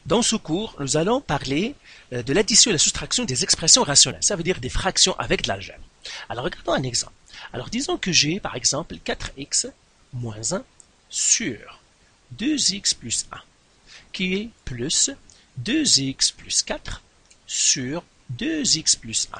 Dans ce cours, nous allons parler de l'addition et la soustraction des expressions rationnelles. Ça veut dire des fractions avec de l'algèbre. Alors, regardons un exemple. Alors, disons que j'ai, par exemple, 4x moins 1 sur 2x plus 1, qui est plus 2x plus 4 sur 2x plus 1.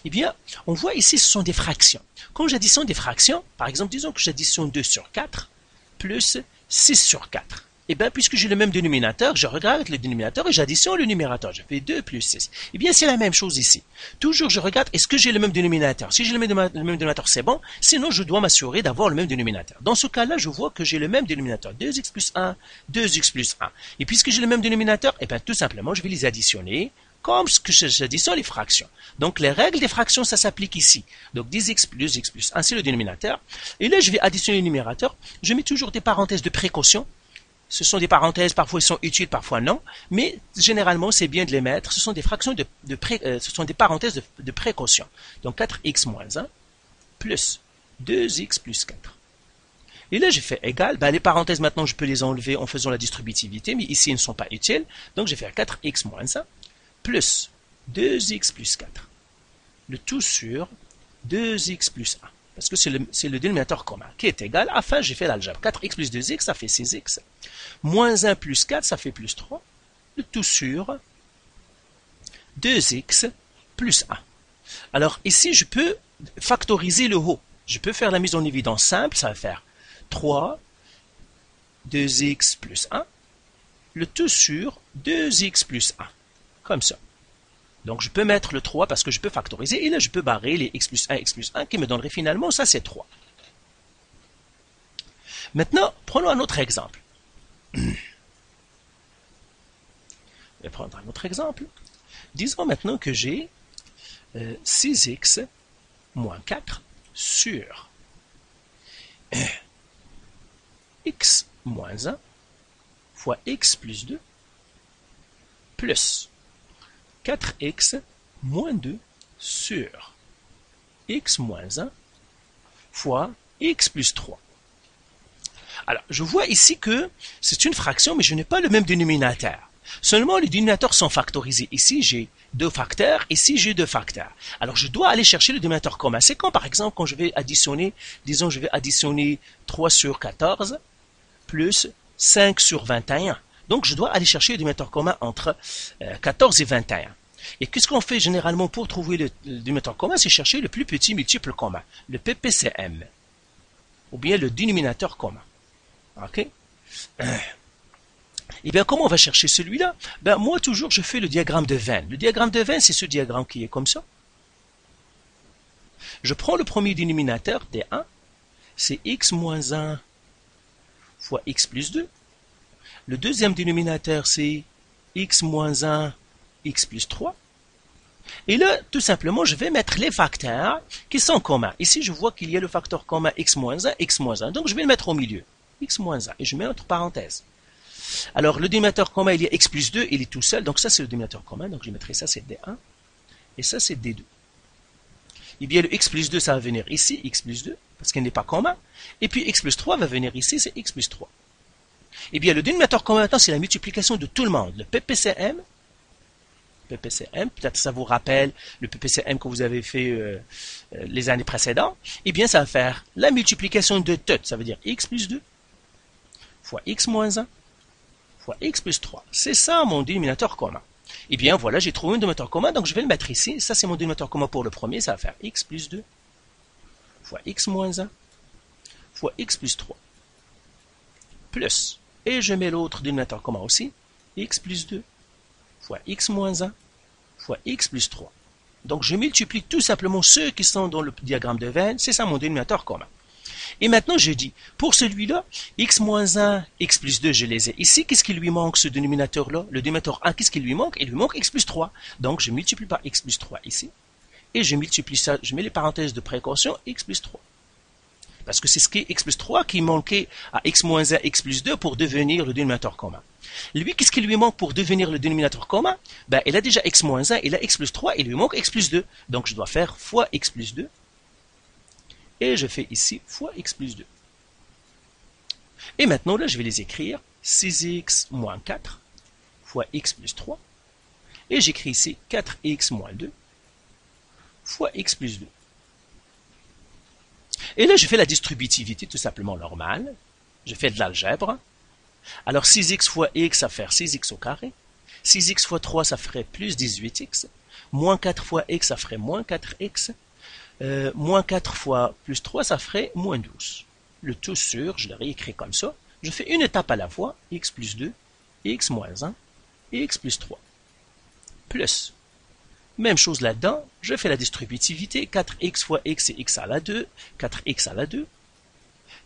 Eh bien, on voit ici, ce sont des fractions. Quand j'additionne des fractions, par exemple, disons que j'additionne 2 sur 4 plus 6 sur 4. Eh bien, puisque j'ai le même dénominateur, je regarde le dénominateur et j'additionne le numérateur. Je fais 2 plus 6. Eh bien, c'est la même chose ici. Toujours, je regarde, est-ce que j'ai le même dénominateur? Si j'ai le même dénominateur, c'est bon. Sinon, je dois m'assurer d'avoir le même dénominateur. Dans ce cas-là, je vois que j'ai le même dénominateur. 2x plus 1, 2x plus 1. Et puisque j'ai le même dénominateur, eh bien, tout simplement, je vais les additionner comme ce que j'additionne les fractions. Donc, les règles des fractions, ça s'applique ici. Donc, 10x plus x plus 1, c'est le dénominateur. Et là, je vais additionner le numérateur. Je mets toujours des parenthèses de précaution. Ce sont des parenthèses, parfois elles sont utiles, parfois non, mais généralement c'est bien de les mettre. Ce sont des fractions ce sont des parenthèses de précaution. Donc 4x moins 1 plus 2x plus 4. Et là j'ai fait égal, les parenthèses maintenant je peux les enlever en faisant la distributivité, mais ici ils ne sont pas utiles. Donc je vais faire 4x moins 1 plus 2x plus 4. Le tout sur 2x plus 1. Parce que c'est le dénominateur commun qui est égal. Enfin, j'ai fait l'algèbre. 4x plus 2x, ça fait 6x. Moins 1 plus 4, ça fait plus 3. Le tout sur 2x plus 1. Alors ici, je peux factoriser le haut. Je peux faire la mise en évidence simple. Ça va faire 3, 2x plus 1. Le tout sur 2x plus 1. Comme ça. Donc, je peux mettre le 3 parce que je peux factoriser. Et là, je peux barrer les x plus 1 qui me donnerait finalement, ça c'est 3. Maintenant, prenons un autre exemple. Je vais prendre un autre exemple. Disons maintenant que j'ai 6x moins 4 sur x moins 1 fois x plus 2 plus 4x moins 2 sur x moins 1 fois x plus 3. Alors, je vois ici que c'est une fraction, mais je n'ai pas le même dénominateur. Seulement, les dénominateurs sont factorisés. Ici, j'ai 2 facteurs. Ici, j'ai 2 facteurs. Alors, je dois aller chercher le dénominateur commun. C'est quand, par exemple, quand je vais additionner, disons, je vais additionner 3 sur 14 plus 5 sur 21. Donc, je dois aller chercher le dénominateur commun entre 14 et 21. Et qu'est-ce qu'on fait généralement pour trouver le dénominateur commun? C'est chercher le plus petit multiple commun, le PPCM, ou bien le dénominateur commun. OK? Et bien, comment on va chercher celui-là? Moi, toujours, je fais le diagramme de Venn. Le diagramme de Venn, c'est ce diagramme qui est comme ça. Je prends le premier dénominateur, D1, c'est x moins 1 fois x plus 2. Le deuxième dénominateur, c'est x moins 1, x plus 3. Et là, tout simplement, je vais mettre les facteurs qui sont communs. Ici, je vois qu'il y a le facteur commun x moins 1, x moins 1. Donc, je vais le mettre au milieu. X moins 1. Et je mets entre parenthèses. Alors, le dénominateur commun, il y a x plus 2, il est tout seul. Donc, ça, c'est le dénominateur commun. Donc, je mettrai ça, c'est D1. Et ça, c'est D2. Et bien, le x plus 2, ça va venir ici, x plus 2, parce qu'il n'est pas commun. Et puis, x plus 3 va venir ici, c'est x plus 3. Et bien, le dénominateur commun, maintenant, c'est la multiplication de tout le monde. Le PPCM, peut-être ça vous rappelle le PPCM que vous avez fait les années précédentes, eh bien ça va faire la multiplication de tout, ça veut dire x plus 2 fois x moins 1 fois x plus 3. C'est ça mon dénominateur commun. Eh bien voilà, j'ai trouvé un dénominateur commun, donc je vais le mettre ici. Ça c'est mon dénominateur commun pour le premier, ça va faire x plus 2 fois x moins 1 fois x plus 3 plus, et je mets l'autre dénominateur commun aussi, x plus 2 fois x moins 1 fois x plus 3. Donc, je multiplie tout simplement ceux qui sont dans le diagramme de Venn. C'est ça mon dénominateur commun. Et maintenant, je dis, pour celui-là, x moins 1, x plus 2, je les ai ici. Qu'est-ce qui lui manque, ce dénominateur-là? Le dénominateur 1, qu'est-ce qui lui manque? Il lui manque x plus 3. Donc, je multiplie par x plus 3 ici. Et je multiplie ça, je mets les parenthèses de précaution, x plus 3. Parce que c'est ce qui est x plus 3 qui manquait à x moins 1, x plus 2 pour devenir le dénominateur commun. Lui, qu'est-ce qui lui manque pour devenir le dénominateur commun? Il a déjà x moins 1, il a x plus 3, il lui manque x plus 2. Donc, je dois faire fois x plus 2. Et je fais ici fois x plus 2. Et maintenant, là, je vais les écrire. 6x moins 4 fois x plus 3. Et j'écris ici 4x moins 2 fois x plus 2. Et là, je fais la distributivité tout simplement normale. Je fais de l'algèbre. Alors 6x fois x, ça fait 6x au carré. 6x fois 3, ça ferait plus 18x. Moins 4 fois x, ça ferait moins 4x. Moins 4 fois plus 3, ça ferait moins 12. Le tout sur, je le réécris comme ça. Je fais une étape à la fois, x plus 2, x moins 1, et x plus 3. Plus. Même chose là-dedans, je fais la distributivité, 4x fois x, c'est x à la 2, 4x à la 2.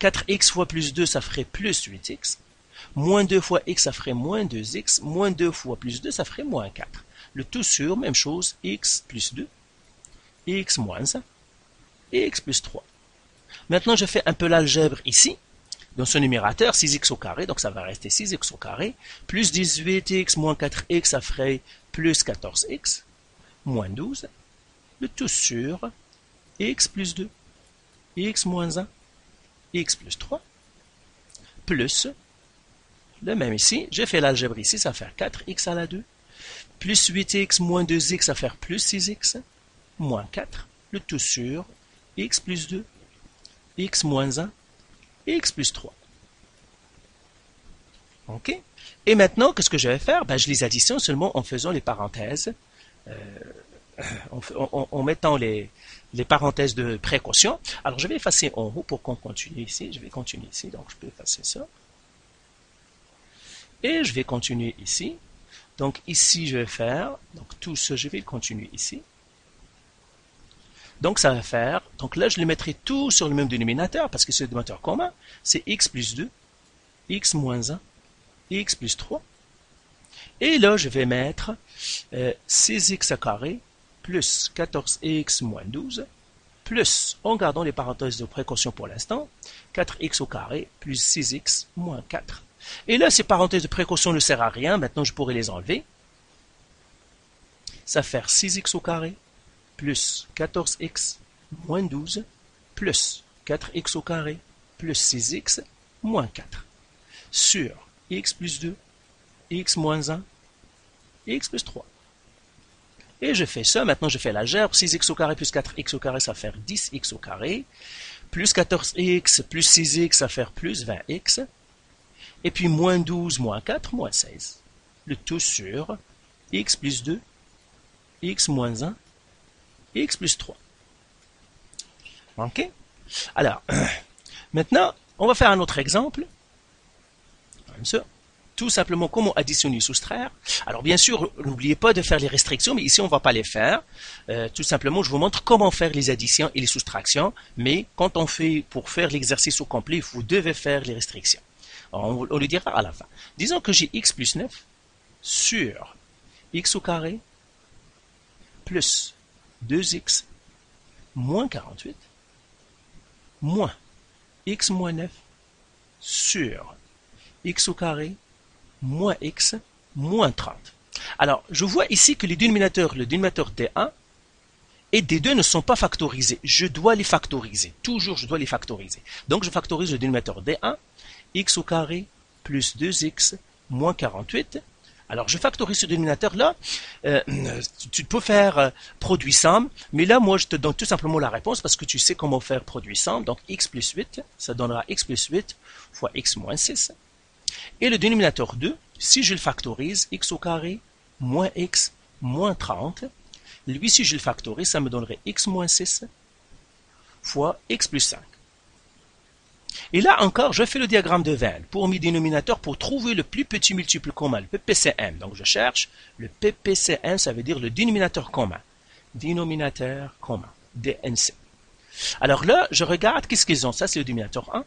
4x fois plus 2, ça ferait plus 8x. Moins 2 fois x, ça ferait moins 2x. Moins 2 fois plus 2, ça ferait moins 4. Le tout sur, même chose, x plus 2, x moins 1, et x plus 3. Maintenant, je fais un peu l'algèbre ici. Dans ce numérateur, 6x au carré, donc ça va rester 6x au carré, plus 18x moins 4x, ça ferait plus 14x, moins 12, le tout sur x plus 2, x moins 1, x plus 3, plus, le même ici, j'ai fait l'algèbre ici, ça va faire 4x à la 2, plus 8x moins 2x, ça va faire plus 6x, moins 4, le tout sur x plus 2, x moins 1, et x plus 3. OK? Et maintenant, qu'est-ce que je vais faire? Ben, je les additionne seulement en faisant les parenthèses, en mettant les parenthèses de précaution. Alors, je vais effacer en haut pour qu'on continue ici. Je vais continuer ici, donc je peux effacer ça. Et je vais continuer ici. Donc, ici, je vais faire, donc tout ça, je vais continuer ici. Donc, ça va faire, donc là, je les mettrai tout sur le même dénominateur, parce que c'est le dénominateur commun, c'est x plus 2, x moins 1, et x plus 3. Et là, je vais mettre 6x au carré, plus 14x moins 12, plus, en gardant les parenthèses de précaution pour l'instant, 4x au carré, plus 6x moins 4. Et là, ces parenthèses de précaution ne servent à rien, maintenant je pourrais les enlever. Ça va faire 6x au carré, plus 14x moins 12, plus 4x au carré, plus 6x moins 4, sur x plus 2, x moins 1, et x plus 3. Et je fais ça, maintenant je fais l'algèbre, 6x au carré plus 4x au carré, ça va faire 10x au carré, plus 14x plus 6x, ça va faire plus 20x, et puis moins 12 moins 4, moins 16. Le tout sur x plus 2, x moins 1, x plus 3. OK? Alors, maintenant, on va faire un autre exemple. Comme ça. Tout simplement, comment additionner et soustraire. Alors, bien sûr, n'oubliez pas de faire les restrictions, mais ici, on ne va pas les faire. Tout simplement, je vous montre comment faire les additions et les soustractions, mais quand on fait, pour faire l'exercice au complet, vous devez faire les restrictions. Alors, on le dira à la fin. Disons que j'ai x plus 9 sur x au carré plus 2x moins 48 moins x moins 9 sur x au carré moins x moins 30. Alors, je vois ici que les dénominateurs, le dénominateur D1 et D2 ne sont pas factorisés. Je dois les factoriser. Toujours, je dois les factoriser. Donc, je factorise le dénominateur D1, x au carré plus 2x moins 48. Alors, je factorise ce dénominateur-là. Tu peux faire produit somme, mais là, moi, je te donne tout simplement la réponse parce que tu sais comment faire produit somme. Donc, x plus 8, ça donnera x plus 8 fois x moins 6. Et le dénominateur 2, si je le factorise, x au carré moins x moins 30, lui, si je le factorise, ça me donnerait x moins 6 fois x plus 5. Et là encore, je fais le diagramme de Venn pour mes dénominateurs pour trouver le plus petit multiple commun, le PPCM. Donc je cherche le PPCM, ça veut dire le dénominateur commun. Dénominateur commun, DNC. Alors là, je regarde qu'est-ce qu'ils ont. Ça, c'est le dénominateur 1.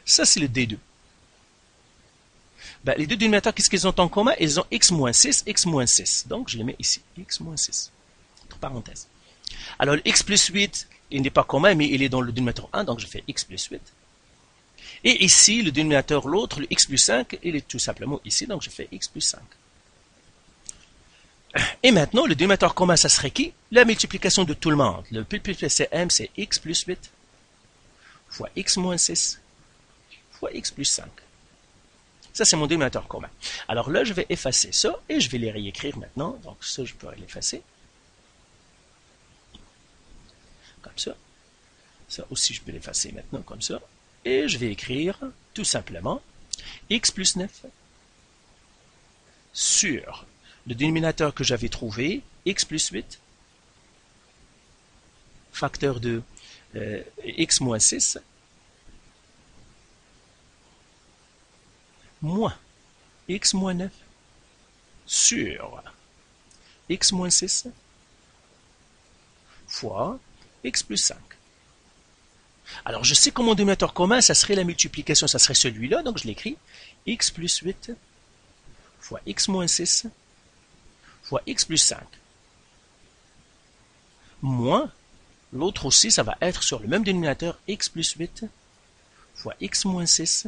Ça, c'est le D2. Ben, les deux dénominateurs, qu'est-ce qu'ils ont en commun? Ils ont x moins 6, x moins 6. Donc, je les mets ici, x moins 6. Entre parenthèses. Alors, le x plus 8, il n'est pas commun, mais il est dans le dénominateur 1, donc je fais x plus 8. Et ici, le dénominateur, l'autre, le x plus 5, il est tout simplement ici, donc je fais x plus 5. Et maintenant, le dénominateur commun, ça serait qui? La multiplication de tout le monde. Le PPCM, c'est x plus 8 fois x moins 6 fois x plus 5. Ça, c'est mon dénominateur commun. Alors là, je vais effacer ça et je vais les réécrire maintenant. Donc ça, je peux l'effacer. Comme ça. Ça aussi, je peux l'effacer maintenant, comme ça. Et je vais écrire, tout simplement, x plus 9 sur le dénominateur que j'avais trouvé, x plus 8, facteur de x moins 6, moins x moins 9 sur x moins 6 fois x plus 5. Alors, je sais que mon dénominateur commun, ça serait la multiplication, ça serait celui-là, donc je l'écris x plus 8 fois x moins 6 fois x plus 5. Moins, l'autre aussi, ça va être sur le même dénominateur, x plus 8 fois x moins 6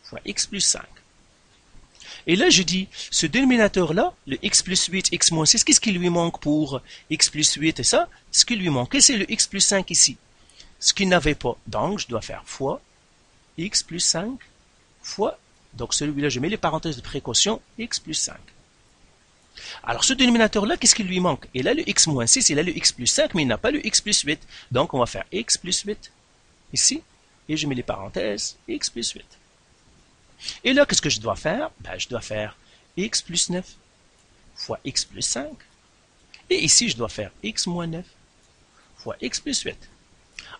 fois x plus 5. Et là, je dis, ce dénominateur-là, le x plus 8, x moins 6, qu'est-ce qui lui manque pour x plus 8 et ça? Ce qui lui manque, c'est le x plus 5 ici. Ce qu'il n'avait pas. Donc, je dois faire fois x plus 5 fois, donc celui-là, je mets les parenthèses de précaution, x plus 5. Alors, ce dénominateur-là, qu'est-ce qui lui manque? Il a le x moins 6, il a le x plus 5, mais il n'a pas le x plus 8. Donc, on va faire x plus 8 ici, et je mets les parenthèses, x plus 8. Et là, qu'est-ce que je dois faire? Ben, je dois faire x plus 9 fois x plus 5. Et ici, je dois faire x moins 9 fois x plus 8.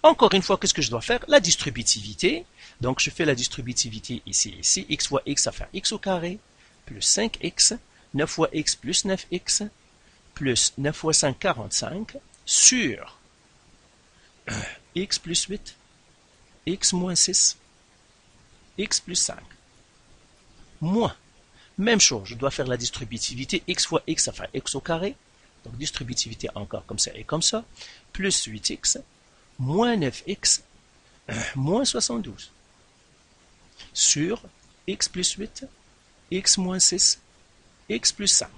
Encore une fois, qu'est-ce que je dois faire? La distributivité. Donc, je fais la distributivité ici, ici. X fois x, ça fait x au carré, plus 5x, 9 fois x plus 9x, plus 9 fois 5, 45, sur x plus 8, x moins 6, x plus 5. Moins. Même chose, je dois faire la distributivité. X fois x, ça fait x au carré. Donc, distributivité encore comme ça et comme ça. Plus 8x, moins 9x, moins 72. Sur x plus 8, x moins 6, x plus 5.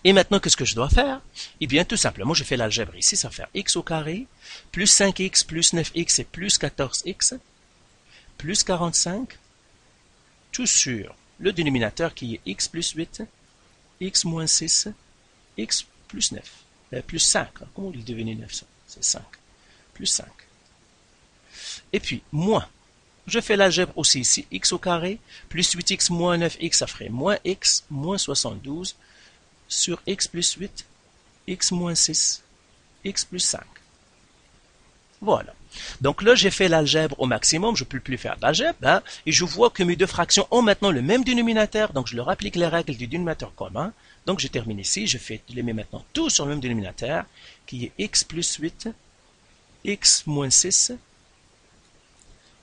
Et maintenant, qu'est-ce que je dois faire? Eh bien, tout simplement, je fais l'algèbre ici. Ça va faire x au carré, plus 5x, plus 9x et plus 14x, plus 45, tout sur le dénominateur qui est x plus 8, x moins 6, x plus 9, plus 5. Comment il est devenu 9 ça? C'est 5. Plus 5. Et puis, moins. Je fais l'algèbre aussi ici, x au carré, plus 8x moins 9x, ça ferait moins x, moins 72, sur x plus 8, x moins 6, x plus 5. Voilà. Donc là, j'ai fait l'algèbre au maximum, je ne peux plus faire d'algèbre, hein, et je vois que mes deux fractions ont maintenant le même dénominateur, donc je leur applique les règles du dénominateur commun. Donc je termine ici, je les mets maintenant tous sur le même dénominateur, qui est x plus 8, x moins 6,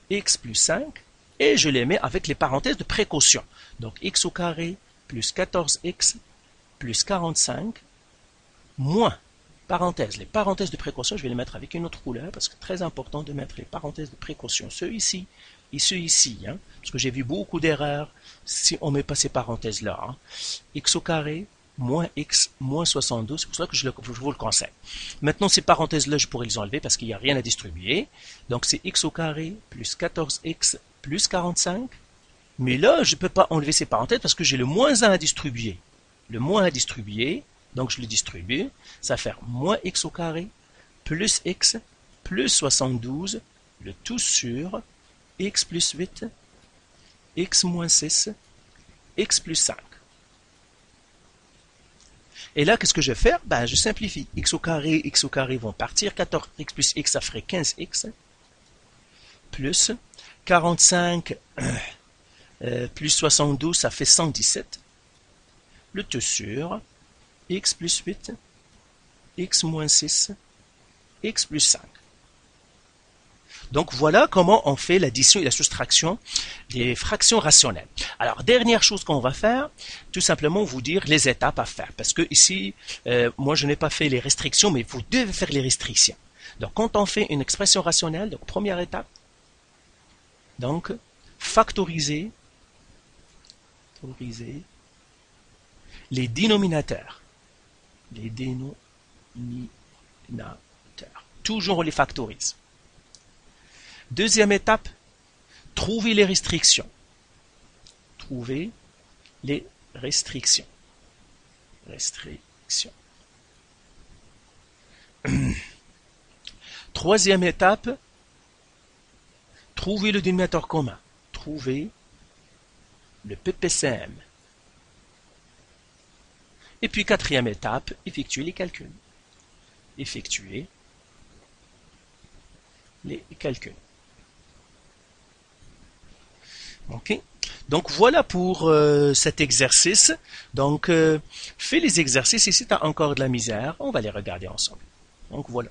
x plus 5, et je les mets avec les parenthèses de précaution. Donc x au carré plus 14x plus 45 moins, parenthèses, les parenthèses de précaution, je vais les mettre avec une autre couleur parce que c'est très important de mettre les parenthèses de précaution, ceux ici et ceux ici, hein, parce que j'ai vu beaucoup d'erreurs si on ne met pas ces parenthèses-là. Hein. X au carré moins x moins 62, c'est pour ça que je vous le conseille. Maintenant, ces parenthèses-là, je pourrais les enlever parce qu'il n'y a rien à distribuer. Donc, c'est x au carré plus 14x plus 45. Mais là, je ne peux pas enlever ces parenthèses parce que j'ai le moins 1 à distribuer. Le moins à distribuer, donc je le distribue, ça va faire moins x au carré plus x plus 72, le tout sur x plus 8, x moins 6, x plus 5. Et là, qu'est-ce que je vais faire? Ben, je simplifie. X au carré vont partir. 14x plus x, ça ferait 15x. Plus 45 plus 72, ça fait 117. Le tout sur x plus 8, x moins 6, x plus 5. Donc voilà comment on fait l'addition et la soustraction des fractions rationnelles. Alors, dernière chose qu'on va faire, tout simplement vous dire les étapes à faire. Parce que ici, moi je n'ai pas fait les restrictions, mais vous devez faire les restrictions. Donc quand on fait une expression rationnelle, donc première étape, donc factoriser les dénominateurs. Les dénominateurs. Toujours on les factorise. Deuxième étape, trouver les restrictions. trouver les restrictions. Restrictions. Troisième étape, trouver le dénominateur commun. Trouver le PPCM. Et puis quatrième étape, effectuer les calculs. Effectuer les calculs. Ok. Donc voilà pour cet exercice. Donc fais les exercices et si tu as encore de la misère, on va les regarder ensemble. Donc voilà.